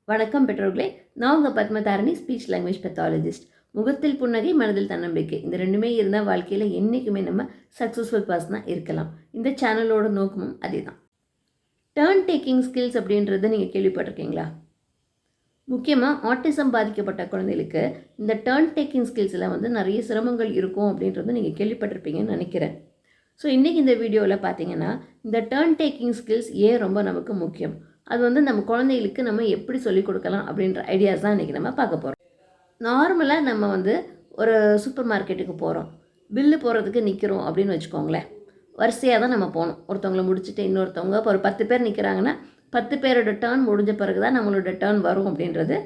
வணக்கம் பெற்றோர்களே, நான் உங்கள் பத்மதாரணி, ஸ்பீச் லாங்குவேஜ் பெத்தாலஜிஸ்ட். முகத்தில் புன்னகை, மனதில் தன்னம்பிக்கை, இந்த ரெண்டுமே இருந்தால் வாழ்க்கையில் என்றைக்குமே நம்ம சக்ஸஸ்ஃபுல் பர்சனாக இருக்கலாம். இந்த சேனலோட நோக்கமும் அதே தான். டர்ன் டேக்கிங் ஸ்கில்ஸ் அப்படின்றத நீங்கள் கேள்விப்பட்டிருக்கீங்களா? முக்கியமாக ஆட்டிசம் பாதிக்கப்பட்ட குழந்தைகளுக்கு இந்த டர்ன் டேக்கிங் ஸ்கில்ஸில் நிறைய சிரமங்கள் இருக்கும் அப்படின்றத நீங்கள் கேள்விப்பட்டிருப்பீங்கன்னு நினைக்கிறேன். ஸோ இன்றைக்கி இந்த வீடியோவில் பார்த்தீங்கன்னா, இந்த டர்ன் டேக்கிங் ஸ்கில்ஸ் ஏன் ரொம்ப நமக்கு முக்கியம், அது நம்ம குழந்தைகளுக்கு நம்ம எப்படி சொல்லிக் கொடுக்கலாம் அப்படின்ற ஐடியாஸ் தான் இன்றைக்கி நம்ம பார்க்க போகிறோம். நார்மலாக நம்ம ஒரு சூப்பர் மார்க்கெட்டுக்கு போகிறோம், பில்லு போடுறதுக்கு நிற்கிறோம் அப்படின்னு வச்சுக்கோங்களேன். வரிசையாக தான் நம்ம போகணும். ஒருத்தவங்களை முடிச்சுட்டு இன்னொருத்தவங்க இப்போ ஒரு 10 பேர் நிற்கிறாங்கன்னா 10 பேரோட டேர்ன் முடிஞ்ச பிறகு தான் நம்மளோட டேர்ன் வரும் அப்படின்றது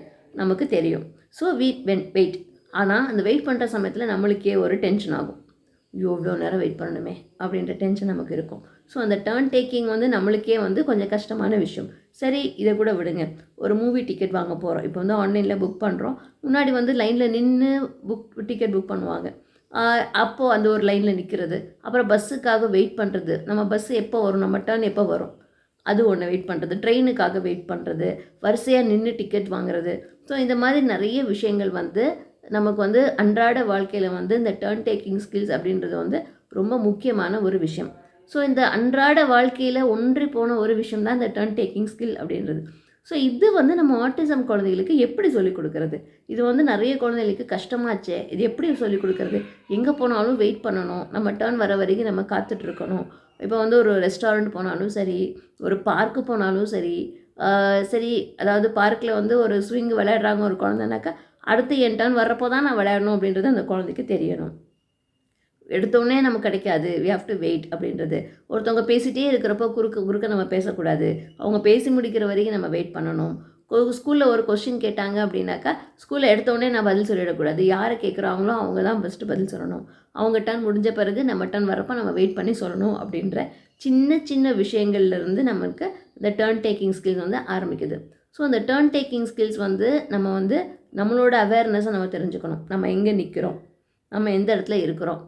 நமக்கு தெரியும். So wait. ஆனால் அந்த வெயிட் பண்ணுற சமயத்தில் நம்மளுக்கே ஒரு டென்ஷன் ஆகும். எவ்வளோ நேரம் வெயிட் பண்ணணுமே அப்படின்ற டென்ஷன் நமக்கு இருக்கும். ஸோ அந்த டர்ன் டேக்கிங் நம்மளுக்கே கொஞ்சம் கஷ்டமான விஷயம். சரி, இதை கூட விடுங்க. ஒரு மூவி டிக்கெட் வாங்க போகிறோம். இப்போ ஆன்லைனில் புக் பண்ணுறோம். முன்னாடி லைனில் நின்று டிக்கெட் புக் பண்ணுவாங்க. அப்போது அந்த ஒரு லைனில் நிற்கிறது, அப்புறம் பஸ்ஸுக்காக வெயிட் பண்ணுறது. நம்ம பஸ்ஸு எப்போ வரும், நம்ம டர்ன் எப்போ வரும், அது ஒன்று வெயிட் பண்ணுறது. ட்ரெயினுக்காக வெயிட் பண்ணுறது, வரிசையாக நின்று டிக்கெட் வாங்குறது. ஸோ இந்த மாதிரி நிறைய விஷயங்கள் நமக்கு அன்றாட வாழ்க்கையில் இந்த டர்ன் டேக்கிங் ஸ்கில்ஸ் அப்படின்றது ரொம்ப முக்கியமான ஒரு விஷயம். ஸோ இந்த அன்றாட வாழ்க்கையில் ஒன்றி போன ஒரு விஷயம் தான் இந்த டர்ன் டேக்கிங் ஸ்கில் அப்படின்றது. ஸோ இது நம்ம ஆட்டிசம் குழந்தைகளுக்கு எப்படி சொல்லிக் கொடுக்கறது? இது நிறைய குழந்தைகளுக்கு கஷ்டமாச்சே, இது எப்படி சொல்லிக் கொடுக்கறது? எங்கே போனாலும் வெயிட் பண்ணணும், நம்ம டர்ன் வர வரைக்கும் நம்ம காத்துட்ருக்கணும். இப்போ ஒரு ரெஸ்டாரண்ட் போனாலும் சரி, ஒரு பார்க்கு போனாலும் சரி, சரி அதாவது பார்க்கில் ஒரு ஸ்விங் விளையாடுறாங்க ஒரு குழந்தைனாக்கா, அடுத்து என் டர்ன் வர்றப்போ தான் நான் விளையாடணும் அப்படின்றது அந்த குழந்தைக்கு தெரியணும். எடுத்தோடனே நமக்கு கிடைக்காது, வி ஹாவ் டு வெயிட் அப்படின்றது. ஒருத்தவங்க பேசிகிட்டே இருக்கிறப்போ குறுக்க நம்ம பேசக்கூடாது. அவங்க பேசி முடிக்கிற வரைக்கும் நம்ம வெயிட் பண்ணணும். ஸ்கூலில் ஒரு கொஸ்டின் கேட்டாங்க அப்படின்னாக்கா, ஸ்கூலில் எடுத்தோடனே நான் பதில் சொல்லிடக்கூடாது. யாரை கேட்குறாங்களோ அவங்க தான் ஃபஸ்ட்டு பதில் சொல்லணும். அவங்க டர்ன் முடிஞ்ச பிறகு நம்ம டர்ன் வரப்போ நம்ம வெயிட் பண்ணி சொல்லணும் அப்படின்ற சின்ன சின்ன விஷயங்கள்லேருந்து நமக்கு இந்த டர்ன் டேக்கிங் ஸ்கில்ஸ் ஆரம்பிக்குது. ஸோ அந்த டர்ன் டேக்கிங் ஸ்கில்ஸ் நம்ம நம்மளோட அவேர்னஸை நம்ம தெரிஞ்சுக்கணும். நம்ம எங்கே நிற்கிறோம், நம்ம எந்த இடத்துல இருக்கிறோம்,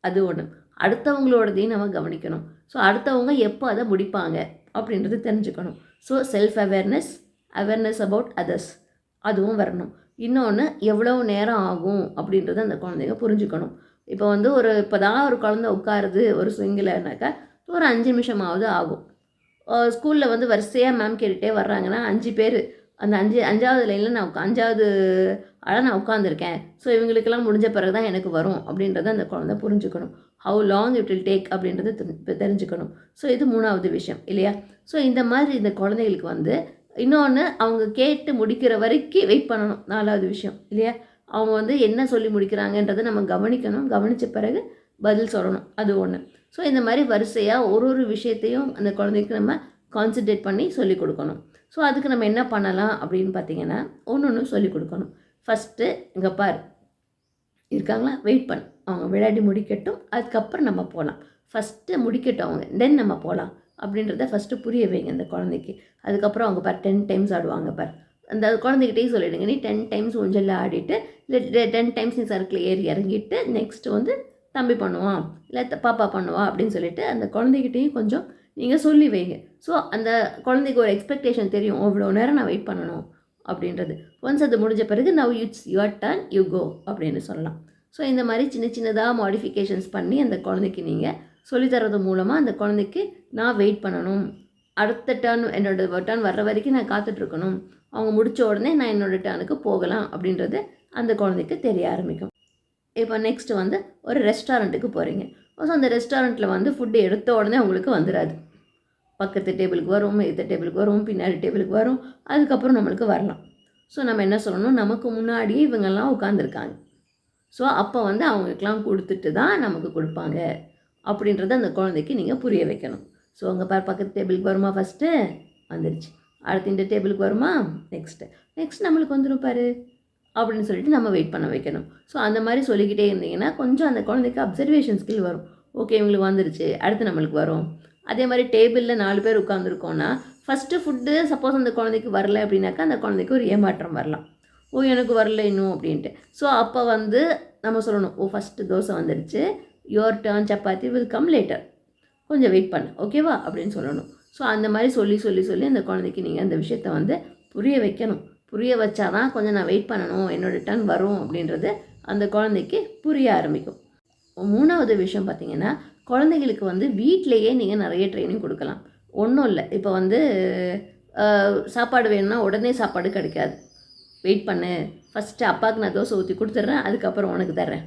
அது ஒன்று. அடுத்தவங்களோடதையும் நம்ம கவனிக்கணும். ஸோ அடுத்தவங்க எப்போ அதை முடிப்பாங்க அப்படின்றது தெரிஞ்சுக்கணும். So self awareness about others அதுவும் வரணும். இன்னொன்று, எவ்வளோ நேரம் ஆகும் அப்படின்றத அந்த குழந்தைங்க புரிஞ்சுக்கணும். இப்போ இப்போ தான் ஒரு குழந்தை உட்காருது ஒரு ஸ்விங்கில்னாக்கா ஒரு 5 நிமிஷமாவது ஆகும். ஸ்கூலில் வரிசையாக மேம் கேட்டுகிட்டே வர்றாங்கன்னா 5 பேர், அந்த 5வது லைனில் நான் 5வது ஆனால் நான் உட்காந்துருக்கேன். ஸோ இவங்களுக்கெல்லாம் முடிஞ்ச பிறகு தான் எனக்கு வரும் அப்படின்றத அந்த குழந்தை புரிஞ்சுக்கணும். How long it will take அப்படின்றத தெரிஞ்சுக்கணும். ஸோ இது 3வது விஷயம் இல்லையா? ஸோ இந்த மாதிரி இந்த குழந்தைகளுக்கு இன்னொன்று, அவங்க கேட்டு முடிக்கிற வரைக்கும் வெயிட் பண்ணணும். 4வது விஷயம் இல்லையா? அவங்க என்ன சொல்லி முடிக்கிறாங்கன்றதை நம்ம கவனிக்கணும். கவனித்த பிறகு பதில் சொல்லணும், அது ஒன்று. ஸோ இந்த மாதிரி வரிசையாக ஒரு விஷயத்தையும் அந்த குழந்தைக்கு நம்ம கான்சன்ட்ரேட் பண்ணி சொல்லிக் கொடுக்கணும். ஸோ அதுக்கு நம்ம என்ன பண்ணலாம் அப்படின்னு பார்த்தீங்கன்னா, ஒன்று சொல்லிக் கொடுக்கணும். ஃபஸ்ட்டு இங்கே பார் இருக்காங்களா, வெயிட் பண்ணு, அவங்க விளையாடி முடிக்கட்டும், அதுக்கப்புறம் நம்ம போகலாம். ஃபஸ்ட்டு முடிக்கட்டும் அவங்க, தென் நம்ம போகலாம் அப்படின்றத ஃபஸ்ட்டு புரிய வைங்க அந்த குழந்தைக்கு. அதுக்கப்புறம் அவங்க பார் 10 டைம்ஸ் ஆடுவாங்க பார், அந்த குழந்தைகிட்டையும் சொல்லிவிடுங்க, நீ 10 டைம்ஸ் ஊஞ்சலில் ஆடிட்டு, இல்லை 10 டைம்ஸ் நீ சர்க்கிள் ஏறி இறங்கிட்டு நெக்ஸ்ட்டு தம்பி பண்ணுவான், இல்லை பாப்பா பண்ணுவா அப்படின்னு சொல்லிட்டு அந்த குழந்தைகிட்டையும் கொஞ்சம் நீங்கள் சொல்லி வைங்க. ஸோ அந்த குழந்தைக்கு ஒரு எக்ஸ்பெக்டேஷன் தெரியும், இவ்வளோ நேரம் நான் வெயிட் பண்ணணும் அப்படின்றது. ஒன்ஸ் அது முடிஞ்ச பிறகு now it's your turn, you go அப்படின்னு சொல்லலாம். ஸோ இந்த மாதிரி சின்னதாக மாடிஃபிகேஷன்ஸ் பண்ணி அந்த குழந்தைக்கு நீங்கள் சொல்லித்தரது மூலமாக அந்த குழந்தைக்கு நான் வெயிட் பண்ணணும், அடுத்த டர்ன் என்னோடய டர்ன் வர்ற வரைக்கும் நான் காத்துட்ருக்கணும், அவங்க முடித்த உடனே நான் என்னோடய டர்னுக்கு போகலாம் அப்படின்றது அந்த குழந்தைக்கு தெரிய ஆரம்பிக்கும். இப்போ நெக்ஸ்ட்டு ஒரு ரெஸ்டாரண்ட்டுக்கு போகிறீங்க. ஸோ அந்த ரெஸ்டாரண்ட்டில் ஃபுட்டு எடுத்த உடனே உங்களுக்கு வந்துடாது. பக்கத்து டேபிளுக்கு வரும், எதிர்த்த டேபிளுக்கு வரும், பின்னாடி டேபிளுக்கு வரும், அதுக்கப்புறம் நம்மளுக்கு வரலாம். ஸோ நம்ம என்ன சொல்லணும், நமக்கு முன்னாடியே இவங்கெல்லாம் உட்காந்துருக்காங்க. ஸோ அப்போ அவங்களுக்கெல்லாம் கொடுத்துட்டு தான் நமக்கு கொடுப்பாங்க அப்படின்றத அந்த குழந்தைக்கு நீங்கள் புரிய வைக்கணும். ஸோ அங்கே பக்கத்து டேபிளுக்கு வருமா, ஃபஸ்ட்டு வந்துடுச்சு, அடுத்து இந்த டேபிளுக்கு வருமா, நெக்ஸ்ட் நம்மளுக்கு வந்துடும் பாரு அப்படின்னு சொல்லிட்டு நம்ம வெயிட் பண்ண வைக்கணும். ஸோ அந்த மாதிரி சொல்லிக்கிட்டே இருந்தீங்கன்னா கொஞ்சம் அந்த குழந்தைக்கு அப்சர்வேஷன் ஸ்கில் வரும். ஓகே, இவங்களுக்கு வந்துருச்சு, அடுத்து நம்மளுக்கு வரும். அதே மாதிரி டேபிளில் 4 பேர் உட்காந்துருக்கோன்னா ஃபஸ்ட்டு ஃபுட்டு சப்போஸ் அந்த குழந்தைக்கு வரல அப்படின்னாக்கா அந்த குழந்தைக்கு ஒரு ஏமாற்றம் வரலாம். ஓ, எனக்கு வரல இன்னும் அப்படின்ட்டு. ஸோ அப்போ நம்ம சொல்லணும், ஓ ஃபஸ்ட்டு தோசை வந்துடுச்சு, your turn chapati will come later, கொஞ்சம் வெயிட் பண்ணு, ஓகேவா அப்படின்னு சொல்லணும். ஸோ அந்த மாதிரி சொல்லி அந்த குழந்தைக்கு நீங்கள் அந்த விஷயத்தை புரிய வைக்கணும். புரிய வச்சா தான் கொஞ்சம் நான் வெயிட் பண்ணணும், என்னோடய டர்ன் வரும் அப்படின்றது அந்த குழந்தைக்கு புரிய ஆரம்பிக்கும். 3வது விஷயம் பார்த்திங்கன்னா, குழந்தைகளுக்கு வந்து வீட்டிலேயே நீங்கள் நிறைய ட்ரைனிங் கொடுக்கலாம். ஒன்றும் இல்லை, இப்போ வந்து சாப்பாடு வேணும்னா உடனே சாப்பாடு கிடைக்காது. வெயிட் பண்ணு, ஃபஸ்ட்டு அப்பாவுக்கு நான் தோசை ஊற்றி கொடுத்துட்றேன், அதுக்கப்புறம் உனக்கு தர்றேன்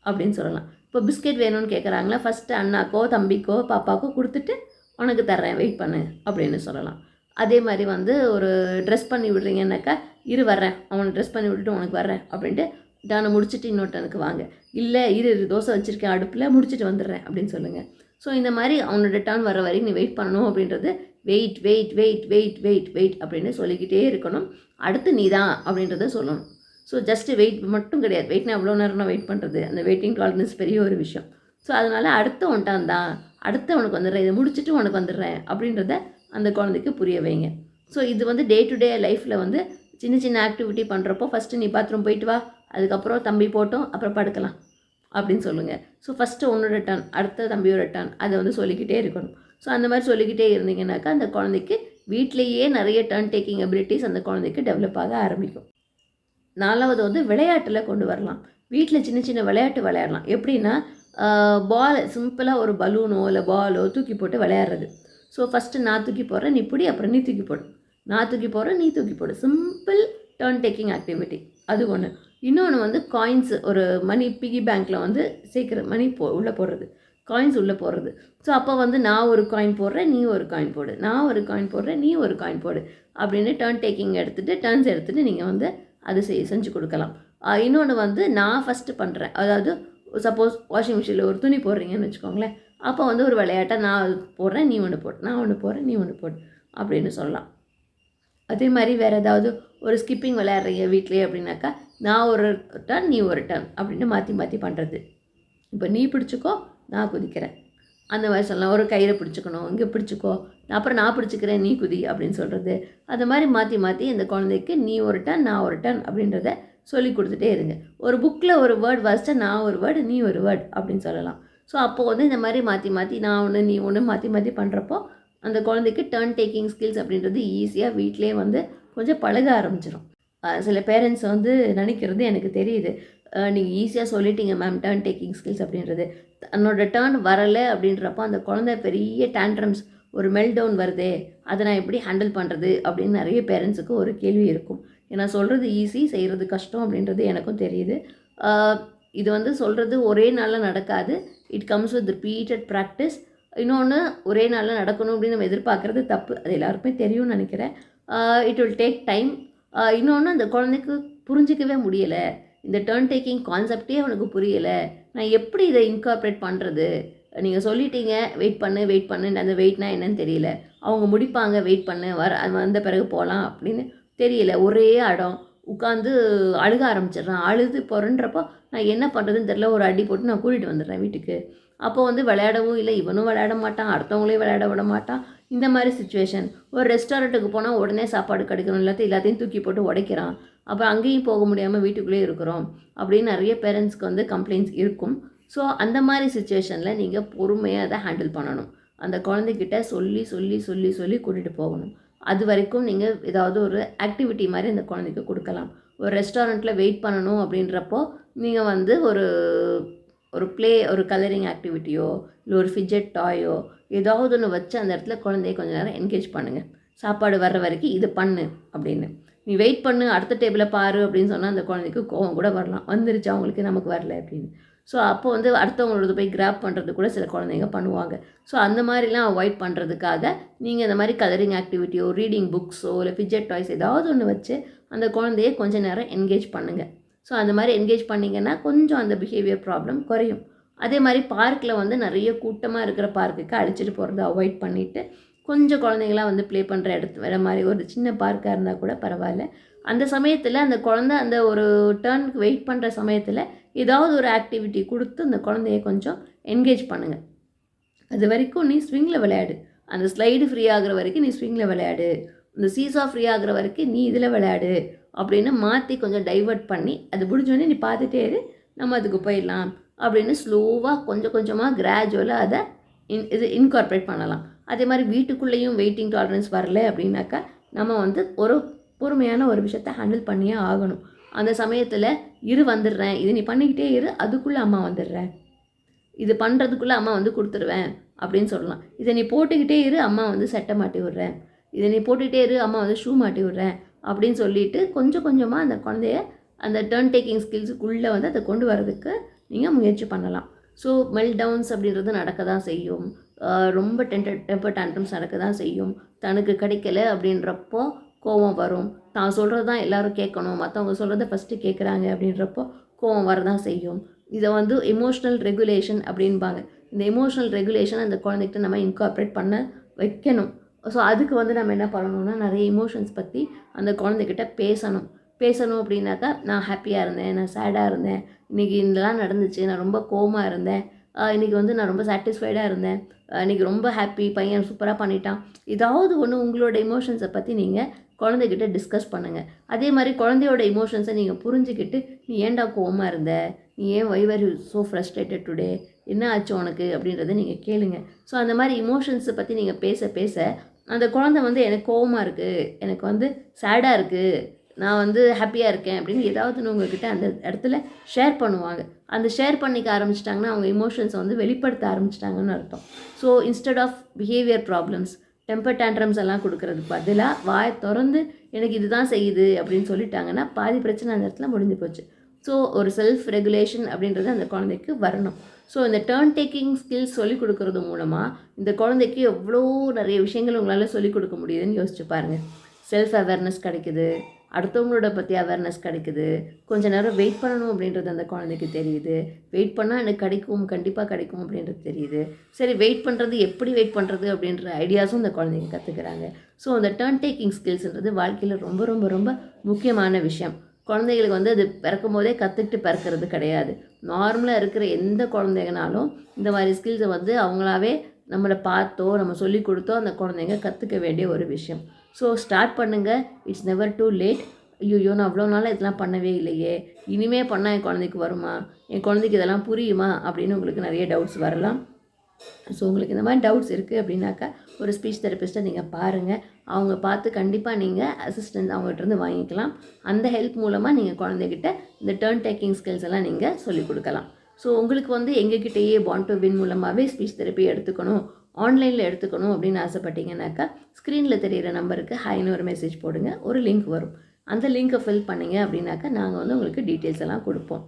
அப்படின்னு சொல்லலாம். இப்போ பிஸ்கெட் வேணும்னு கேட்குறாங்களா, ஃபஸ்ட்டு அண்ணாக்கோ தம்பிக்கோ பாப்பாக்கோ கொடுத்துட்டு உனக்கு தர்றேன், வெயிட் பண்ணு அப்படின்னு சொல்லலாம். அதே மாதிரி வந்து ஒரு ட்ரெஸ் பண்ணி விடுறீங்கன்னாக்கா, இரு வர்றேன், அவனை ட்ரெஸ் பண்ணி விட்டுட்டு உனக்கு வர்றேன் அப்படின்ட்டு டர்னை முடிச்சுட்டு இன்னொருட்டனுக்கு வாங்க. இல்லை இரு தோசை வச்சுருக்கேன் அடுப்பில், முடிச்சுட்டு வந்துடுறேன் அப்படின்னு சொல்லுங்கள். ஸோ இந்த மாதிரி அவனோட டர்ன் வர வரைக்கும் நீ வெயிட் பண்ணணும் அப்படின்றது wait wait wait wait wait wait அப்படின்னு சொல்லிக்கிட்டே இருக்கணும். அடுத்து நீ தான் அப்படின்றத சொல்லணும். ஸோ ஜஸ்ட்டு வெயிட் மட்டும் கிடையாது, வெயிட்னா எவ்வளோ நேரம் நான் வெயிட் பண்ணுறது, அந்த வெயிட்டிங் டாலரன்ஸ் பெரிய ஒரு விஷயம். ஸோ அதனால் அடுத்து ஒன்ட்டான் தான், அடுத்து உனக்கு வந்துடுறேன், இதை முடிச்சுட்டு உனக்கு வந்துடுறேன் அப்படின்றத அந்த குழந்தைக்கு புரிய வைங்க. ஸோ இது வந்து டே டு டே லைஃப்பில் வந்து சின்ன சின்ன ஆக்டிவிட்டி பண்ணுறப்போ ஃபஸ்ட்டு நீ பாத்ரூம் போயிட்டு வா, அதுக்கப்புறம் தம்பி போட்டோம், அப்புறம் படுக்கலாம் அப்படின்னு சொல்லுங்கள். ஸோ ஃபஸ்ட்டு உன்னோட டர்ன், அடுத்த தம்பியோட டர்ன், அதை வந்து சொல்லிக்கிட்டே இருக்கணும். ஸோ அந்த மாதிரி சொல்லிக்கிட்டே இருந்தீங்கன்னாக்கா அந்த குழந்தைக்கு வீட்டிலேயே நிறைய டர்ன் டேக்கிங் எபிலிட்டிஸ் அந்த குழந்தைக்கு டெவலப் ஆக ஆரம்பிக்கும். 4வது வந்து விளையாட்டில் கொண்டு வரலாம். வீட்டில் சின்ன சின்ன விளையாட்டு விளையாடலாம். எப்படின்னா பால் சிம்பிளாக ஒரு பலூனோ இல்லை பாலோ தூக்கி போட்டு விளையாடுறது. ஸோ ஃபஸ்ட்டு நான் தூக்கி போடுறேன், நீ பிடி, அப்புறம் நீ தூக்கி போடு, நான் தூக்கி போடுறேன், நீ தூக்கி போடு. சிம்பிள் டர்ன் டேக்கிங் ஆக்டிவிட்டி அது ஒன்று. இன்னொன்று வந்து காயின்ஸு, ஒரு மணி பிகி பேங்க்கில் வந்து சேர்க்குற மணி உள்ளே போடுறது, காயின்ஸ் உள்ளே போடுறது. ஸோ அப்போ வந்து நான் ஒரு காயின் போடுறேன், நீ ஒரு காயின் போடு, நான் ஒரு காயின் போடுறேன், நீ ஒரு காயின் போடு அப்படின்னு டர்ன் டேக்கிங் டர்ன்ஸ் எடுத்துகிட்டு நீங்கள் வந்து அது செஞ்சு கொடுக்கலாம். இன்னொன்று வந்து நான் ஃபஸ்ட்டு பண்ணுறேன், அதாவது சப்போஸ் வாஷிங் மிஷினில் ஒரு துணி போடுறீங்கன்னு வச்சுக்கோங்களேன், அப்போ வந்து ஒரு விளையாட்டை நான் போடுறேன், நீ ஒன்று போடு, நான் ஒன்று போடுறேன், நீ ஒன்று போடு அப்படின்னு சொல்லலாம். அதே மாதிரி வேறு ஏதாவது ஒரு ஸ்கிப்பிங் விளையாடுறீங்க வீட்லேயே அப்படின்னாக்கா, நான் ஒரு டர்ன் நீ ஒரு டர்ன் அப்படின்னு மாற்றி மாற்றி பண்ணுறது. இப்போ நீ பிடிச்சிக்கோ, நான் குதிக்கிறேன் அந்த மாதிரி சொல்லலாம். ஒரு கயிறை பிடிச்சிக்கணும், இங்கே பிடிச்சிக்கோ, அப்புறம் நான் பிடிச்சிக்கிறேன், நீ குதி அப்படின்னு சொல்கிறது. அது மாதிரி மாற்றி மாற்றி இந்த குழந்தைக்கு நீ ஒரு டர்ன் நான் ஒரு டர்ன் அப்படின்றத சொல்லி கொடுத்துட்டே இருங்க. ஒரு புக்கில் ஒரு வேர்ட் வாசித்தா நான் ஒரு வேர்டு நீ ஒரு வேர்ட் அப்படின்னு சொல்லலாம். ஸோ அப்போது வந்து இந்த மாதிரி மாற்றி மாற்றி நான் ஒன்று நீ ஒன்று மாற்றி மாற்றி பண்ணுறப்போ அந்த குழந்தைக்கு டர்ன் டேக்கிங் ஸ்கில்ஸ் அப்படின்றது ஈஸியாக வீட்டிலே வந்து கொஞ்சம் பழக ஆரம்பிச்சிடும். சில பேரண்ட்ஸ் வந்து நினைக்கிறது எனக்கு தெரியுது, நீங்கள் ஈஸியாக சொல்லிட்டீங்க மேம் டர்ன் டேக்கிங் ஸ்கில்ஸ் அப்படின்றது, தன்னோட டர்ன் வரலை அப்படின்றப்போ அந்த குழந்தை பெரிய டேண்ட்ரம்ஸ், ஒரு மெல் டவுன் வருதே, அதை நான் எப்படி ஹேண்டில் பண்ணுறது அப்படின்னு நிறைய பேரண்ட்ஸுக்கு ஒரு கேள்வி இருக்கும். ஏன்னா சொல்கிறது ஈஸி, செய்கிறது கஷ்டம் அப்படின்றது எனக்கும் தெரியுது. இது வந்து சொல்கிறது ஒரே நாளில் நடக்காது. It comes with repeated practice. இன்னொன்று ஒரே நாளில் நடக்கணும் அப்படின்னு நம்ம எதிர்பார்க்குறது தப்பு, அது எல்லாருக்குமே தெரியும்னு நினைக்கிறேன். It will take time. இன்னொன்று அந்த குழந்தைக்கு புரிஞ்சிக்கவே முடியலை, இந்த டர்ன் டேக்கிங் கான்செப்டே அவனுக்கு புரியலை, நான் எப்படி இதை இன்கார்ப்ரேட் பண்ணுறது, நீங்கள் சொல்லிட்டீங்க வெயிட் பண்ணு, அந்த வெயிட்னா என்னன்னு தெரியல, அவங்க முடிப்பாங்க வெயிட் பண்ணு வந்த பிறகு போகலாம் அப்படின்னு தெரியல, ஒரே அடம், உட்காந்து அழுக ஆரம்பிச்சிடுறான். அழுது புறன்றப்போ நான் என்ன பண்ணுறதுன்னு தெரியல, ஒரு அடி போட்டு நான் கூட்டிகிட்டு வந்துடுறேன் வீட்டுக்கு. அப்போ வந்து விளையாடவும் இல்லை, இவனும் விளையாட மாட்டான், அடுத்தவங்களையும் விளையாட விட மாட்டான். இந்த மாதிரி சுச்சுவேஷன். ஒரு ரெஸ்டாரண்ட்டுக்கு போனால் உடனே சாப்பாடு கிடைக்கணும், எல்லாத்தையும் தூக்கி போட்டு உடைக்கிறான், அப்புறம் அங்கேயும் போக முடியாமல் வீட்டுக்குள்ளேயே இருக்கிறோம் அப்படின்னு நிறைய பேரண்ட்ஸ்க்கு வந்து கம்ப்ளைண்ட்ஸ் இருக்கும். ஸோ அந்த மாதிரி சுச்சுவேஷனில் நீங்கள் பொறுமையாக அதை ஹேண்டில் பண்ணணும். அந்த குழந்தைகிட்ட சொல்லி சொல்லி சொல்லி சொல்லி கூட்டிகிட்டு போகணும். அது வரைக்கும் நீங்கள் ஏதாவது ஒரு ஆக்டிவிட்டி மாதிரி அந்த குழந்தைக்கு கொடுக்கலாம். ஒரு ரெஸ்டாரண்ட்டில் வெயிட் பண்ணணும் அப்படின்றப்போ நீங்கள் வந்து ஒரு ஒரு கலரிங் ஆக்டிவிட்டியோ இல்லை ஒரு ஃபிட்ஜெட் டாயோ ஏதாவது ஒன்று வச்சு அந்த இடத்துல குழந்தைய கொஞ்சம் நேரம் என்கேஜ் பண்ணுங்கள். சாப்பாடு வர்ற வரைக்கும் இது பண்ணு அப்படின்னு. நீ வெயிட் பண்ணு, அடுத்த டேபிளை பாரு அப்படின்னு சொன்னால் அந்த குழந்தைக்கு கோவம் கூட வரலாம், வந்துருச்சு அவங்களுக்கு நமக்கு வரல அப்படின்னு. ஸோ அப்போ வந்து அடுத்தவங்களோட போய் கிராப் பண்ணுறது கூட சில குழந்தைங்க பண்ணுவாங்க. ஸோ அந்த மாதிரிலாம் அவாய்ட் பண்ணுறதுக்காக நீங்கள் இந்த மாதிரி கலரிங் ஆக்டிவிட்டியோ ரீடிங் புக்ஸோ இல்லை ஃபிட்ஜெட் டாய்ஸ் ஏதாவது ஒன்று வச்சு அந்த குழந்தைய கொஞ்சம் நேரம் என்கேஜ் பண்ணுங்கள். ஸோ அந்த மாதிரி என்கேஜ் பண்ணிங்கன்னா கொஞ்சம் அந்த பிஹேவியர் ப்ராப்ளம் குறையும். அதே மாதிரி பார்க்கில் வந்து நிறைய கூட்டமாக இருக்கிற பார்க்குக்கு அழைச்சிட்டு போகிறத அவாய்ட் பண்ணிவிட்டு கொஞ்சம் குழந்தைங்களாம் வந்து ப்ளே பண்ணுற வேறு மாதிரி ஒரு சின்ன பார்க்காக இருந்தால் கூட பரவாயில்ல. அந்த சமயத்தில் அந்த குழந்தை அந்த ஒரு டர்னுக்கு வெயிட் பண்ணுற சமயத்தில் ஏதாவது ஒரு ஆக்டிவிட்டி கொடுத்து அந்த குழந்தைய கொஞ்சம் என்கேஜ் பண்ணுங்கள். அது வரைக்கும் நீ ஸ்விங்கில் விளையாடு, அந்த ஸ்லைடு ஃப்ரீ ஆகிற வரைக்கும் நீ ஸ்விங்கில் விளையாடு, இந்த சீசா ஃப்ரீ ஆகிற வரைக்கும் நீ இதில் விளையாடு அப்படின்னு மாற்றி கொஞ்சம் டைவர்ட் பண்ணி அது முடிஞ்சோடனே நீ பார்த்துட்டே இரு, நம்ம அதுக்கு போயிடலாம் அப்படின்னு ஸ்லோவாக கொஞ்சம் கொஞ்சமாக கிராஜுவலாக அதை இன்கார்பரேட் பண்ணலாம். அதே மாதிரி வீட்டுக்குள்ளேயும் வெயிட்டிங் டாலரன்ஸ் வரல அப்படின்னாக்கா நம்ம வந்து ஒரு பொறுமையான ஒரு விஷயத்த ஹேண்டில் பண்ணியே ஆகணும். அந்த சமயத்தில் வந்துடுறேன், இது நீ பண்ணிக்கிட்டே இரு, அதுக்குள்ளே அம்மா வந்துடுறேன், இது பண்ணுறதுக்குள்ளே அம்மா வந்து கொடுத்துருவேன் அப்படின்னு சொல்லலாம். இதை நீ போட்டுக்கிட்டே இரு, அம்மா வந்து சட்டை மாட்டி விட்றேன், இதை நீ போட்டுக்கிட்டே இரு, அம்மா வந்து ஷூ மாட்டி விட்றேன் அப்படின்னு சொல்லிட்டு கொஞ்சம் கொஞ்சமாக அந்த குழந்தைய அந்த டர்ன் டேக்கிங் ஸ்கில்ஸுக்குள்ளே வந்து அதை கொண்டு வரதுக்கு நீங்கள் முயற்சி பண்ணலாம். ஸோ மெல் டவுன்ஸ் அப்படின்றது நடக்க தான் செய்யும். ரொம்ப டெம்பர் டேண்ட்ரம்ஸ் நடக்க தான் செய்யும். தனக்கு கிடைக்கல அப்படின்றப்போ கோவம் வரும். தான் சொல்கிறது தான் எல்லோரும் கேட்கணும், மற்றவங்க சொல்கிறத ஃபஸ்ட்டு கேட்குறாங்க அப்படின்றப்போ கோவம் வரதான் செய்யும். இதை வந்து எமோஷ்னல் ரெகுலேஷன் அப்படின்பாங்க. இந்த எமோஷ்னல் ரெகுலேஷனை அந்த குழந்தைகிட்ட நம்ம இன்கார்ப்ரேட் பண்ண வைக்கணும். ஸோ அதுக்கு வந்து நம்ம என்ன பண்ணணும்னா, நிறைய எமோஷன்ஸ் பற்றி அந்த குழந்தைகிட்ட பேசணும் அப்படின்னாக்கா, நான் ஹாப்பியாக இருந்தேன், நான் சேடாக இருந்தேன், இன்றைக்கி இதெல்லாம் நடந்துச்சு, நான் ரொம்ப கோவமாக இருந்தேன், இன்றைக்கி வந்து நான் ரொம்ப சாட்டிஸ்ஃபைடாக இருந்தேன், இன்றைக்கி ரொம்ப ஹாப்பி, பையன் சூப்பராக பண்ணிட்டான். ஏதாவது ஒன்று உங்களோட எமோஷன்ஸை பற்றி நீங்கள் குழந்தைகிட்ட டிஸ்கஸ் பண்ணுங்கள். அதே மாதிரி குழந்தையோட எமோஷன்ஸை நீங்கள் புரிஞ்சுக்கிட்டு, நீ ஏன்டா கோவமாக இருந்த, நீ ஏன் why were you so frustrated today, என்ன ஆச்சு உனக்கு அப்படின்றத நீங்கள் கேளுங்க. ஸோ அந்த மாதிரி எமோஷன்ஸை பற்றி நீங்கள் பேச அந்த குழந்தை வந்து எனக்கு கோவமாக இருக்குது, எனக்கு வந்து சேடாக இருக்குது, நான் வந்து ஹாப்பியாக இருக்கேன் அப்படின்னு ஏதாவது உங்கள்கிட்ட அந்த இடத்துல ஷேர் பண்ணுவாங்க. அந்த ஷேர் பண்ணிக்க ஆரம்பிச்சிட்டாங்கன்னா அவங்க எமோஷன்ஸை வந்து வெளிப்படுத்த ஆரம்பிச்சிட்டாங்கன்னு அர்த்தம். So instead of behaviour problems, temper tantrums எல்லாம் கொடுக்கறதுக்கு பதிலாக வாயை திறந்து எனக்கு இதுதான் செய்யுது அப்படின்னு சொல்லிட்டாங்கன்னா பாதி பிரச்சனை அந்த இடத்துல முடிஞ்சு போச்சு. ஸோ ஒரு செல்ஃப் ரெகுலேஷன் அப்படின்றது அந்த குழந்தைக்கு வரணும். ஸோ இந்த டர்ன் டேக்கிங் ஸ்கில்ஸ் சொல்லிக் கொடுக்கறது மூலமாக இந்த குழந்தைக்கு எவ்வளோ நிறைய விஷயங்கள் உங்களால் சொல்லிக் கொடுக்க முடியுதுன்னு யோசிச்சு பாருங்கள். செல்ஃப் அவேர்னஸ் கிடைக்குது, அடுத்தவங்களோட பற்றி அவேர்னஸ் கிடைக்குது, கொஞ்சம் நேரம் வெயிட் பண்ணணும் அப்படின்றது அந்த குழந்தைக்கு தெரியுது, வெயிட் பண்ணால் எனக்கு கிடைக்கும், கண்டிப்பாக கிடைக்கும் அப்படின்றது தெரியுது. சரி, வெயிட் பண்ணுறது எப்படி வெயிட் பண்ணுறது அப்படின்ற ஐடியாஸும் இந்த குழந்தைங்க கற்றுக்குறாங்க. ஸோ அந்த டர்ன் டேக்கிங் ஸ்கில்ஸ்ன்றது வாழ்க்கையில் ரொம்ப ரொம்ப ரொம்ப முக்கியமான விஷயம். குழந்தைகளுக்கு வந்து அது பிறக்கும் போதே கற்றுக்கிட்டு பிறக்கிறது கிடையாது. நார்மலாக இருக்கிற எந்த குழந்தைங்கனாலும் இந்த மாதிரி ஸ்கில்ஸை வந்து அவங்களாவே நம்மளை பார்த்தோ நம்ம சொல்லி கொடுத்தோ அந்த குழந்தைங்க கற்றுக்க வேண்டிய ஒரு விஷயம். ஸோ ஸ்டார்ட் பண்ணுங்கள், இட்ஸ் நெவர் டூ லேட். ஐயோ, நான் அவ்வளோ நாளாக இதெல்லாம் பண்ணவே இல்லையே, இனிமேல் பண்ணால் என் குழந்தைக்கு வருமா, என் குழந்தைக்கு இதெல்லாம் புரியுமா அப்படின்னு உங்களுக்கு நிறைய டவுட்ஸ் வரலாம். ஸோ உங்களுக்கு இந்த மாதிரி டவுட்ஸ் இருக்குது அப்படின்னாக்கா ஒரு ஸ்பீச் தெரபிஸ்ட்டை நீங்கள் பாருங்கள். அவங்க பார்த்து கண்டிப்பாக நீங்கள் அசிஸ்டன்ஸ் அவங்ககிட்டருந்து வாங்கிக்கலாம். அந்த ஹெல்ப் மூலமாக நீங்கள் குழந்தைகிட்ட இந்த டர்ன் டேக்கிங் ஸ்கில்ஸ் எல்லாம் நீங்கள் சொல்லிக் கொடுக்கலாம். ஸோ உங்களுக்கு வந்து எங்ககிட்டயே பாண்ட் டு வின் மூலமாகவே ஸ்பீச் தெரப்பி எடுத்துக்கணும், ஆன்லைனில் எடுத்துக்கணும் அப்படின்னு ஆசைப்பட்டீங்கன்னாக்கா ஸ்க்ரீனில் தெரிகிற நம்பருக்கு ஹைன்னு ஒரு மெசேஜ் போடுங்க, ஒரு லிங்க் வரும். அந்த லிங்க்கை ஃபில் பண்ணிங்க அப்படின்னாக்கா நாங்கள் வந்து உங்களுக்கு டீட்டெயில்ஸ் எல்லாம் கொடுப்போம்.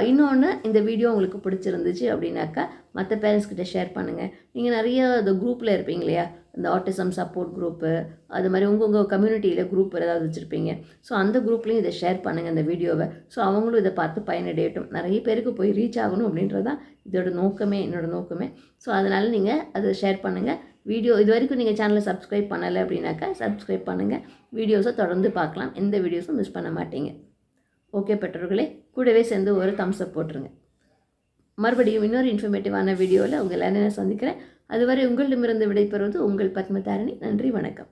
இன்னொன்று, இந்த வீடியோ உங்களுக்கு பிடிச்சிருந்துச்சு அப்படின்னாக்கா மற்ற பேரண்ட்ஸ்கிட்ட ஷேர் பண்ணுங்கள். நீங்கள் நிறைய இந்த குரூப்பில் இருப்பீங்க இல்லையா, இந்த ஆட்டிசம் சப்போர்ட் குரூப்பு, அது மாதிரி உங்கள் கம்யூனிட்டியில் குரூப் ஏதாவது வச்சுருப்பீங்க. ஸோ அந்த குரூப்லேயும் இதை ஷேர் பண்ணுங்கள் இந்த வீடியோவை. ஸோ அவங்களும் இதை பார்த்து பயனடையட்டும். நிறைய பேருக்கு போய் ரீச் ஆகணும் அப்படின்றது தான் என்னோட நோக்கமே. ஸோ அதனால் நீங்கள் அதை ஷேர் பண்ணுங்கள். வீடியோ இது வரைக்கும் நீங்கள் சேனலை சப்ஸ்கிரைப் பண்ணலை அப்படின்னாக்கா சப்ஸ்கிரைப் பண்ணுங்கள். வீடியோஸை தொடர்ந்து பார்க்கலாம், எந்த வீடியோஸும் மிஸ் பண்ண மாட்டீங்க. ஓகே பெற்றோர்களே, கூடவே சேர்ந்து ஒரு தம்ஸ் அப் போட்டுருங்க. மறுபடியும் இன்னொரு இன்ஃபர்மேட்டிவான வீடியோவில் உங்கள் எல்லாரும் சந்திக்கிறேன். அதுவரை உங்களிடமிருந்து விடைபெறுவது உங்கள் பத்மதாரணி. நன்றி, வணக்கம்.